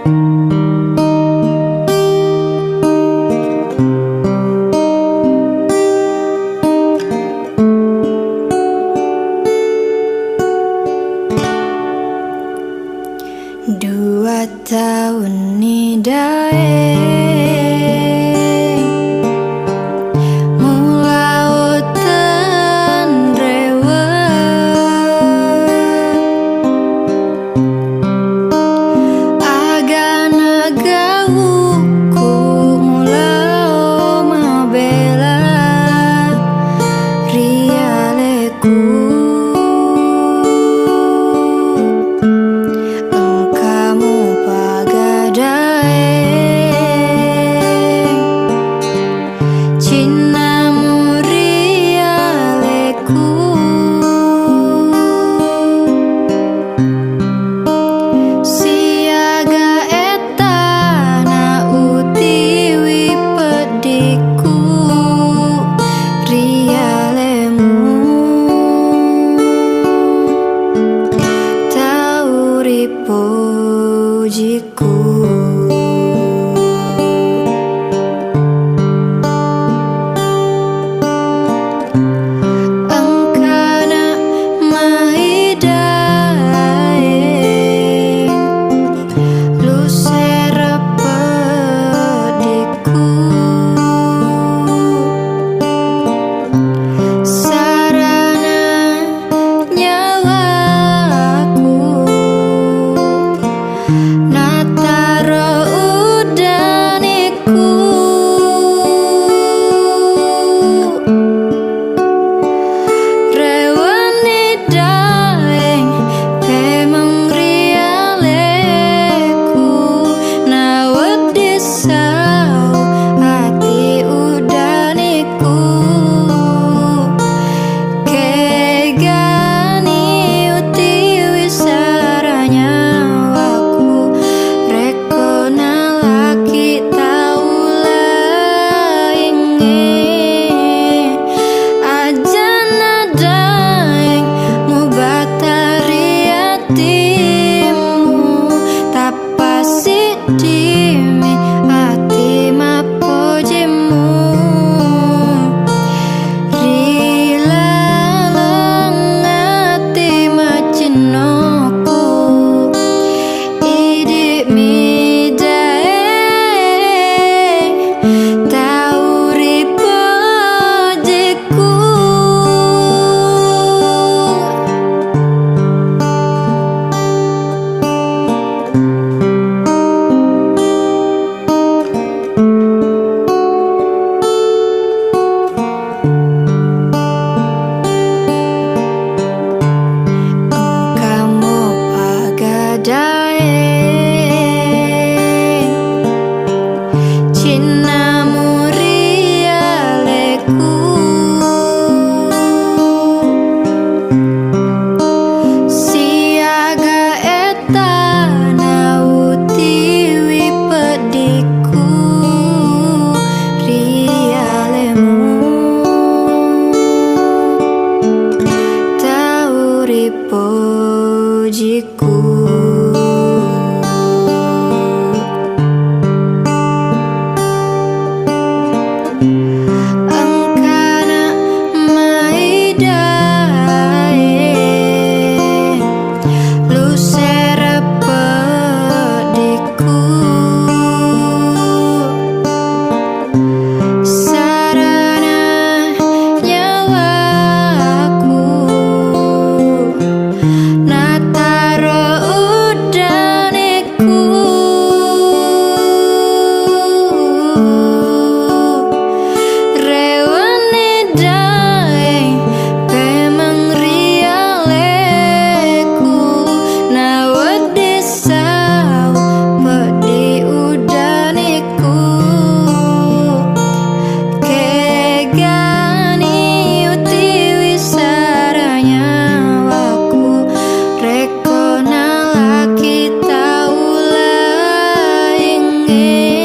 2 tahun ni dae mulautan rewe agana gauku mulau mabela rialeku pujiku. Engkana mahidae lu serapediku sarana nyawaku nataro udaniku rewani daeng pemang rialeku nawat disau hati udaniku kegani utiwi saranya dimi hati mapojimu rilalang hati macinoku idik midae tauri pojiku. Pujiku. Engkana mahidae lu serapediku sarana nyawaku nataro udaniku rewani daeng pemang rialeku nawat disau pedi udaniku kegani utiwi saranya waku reko nalaki taula inge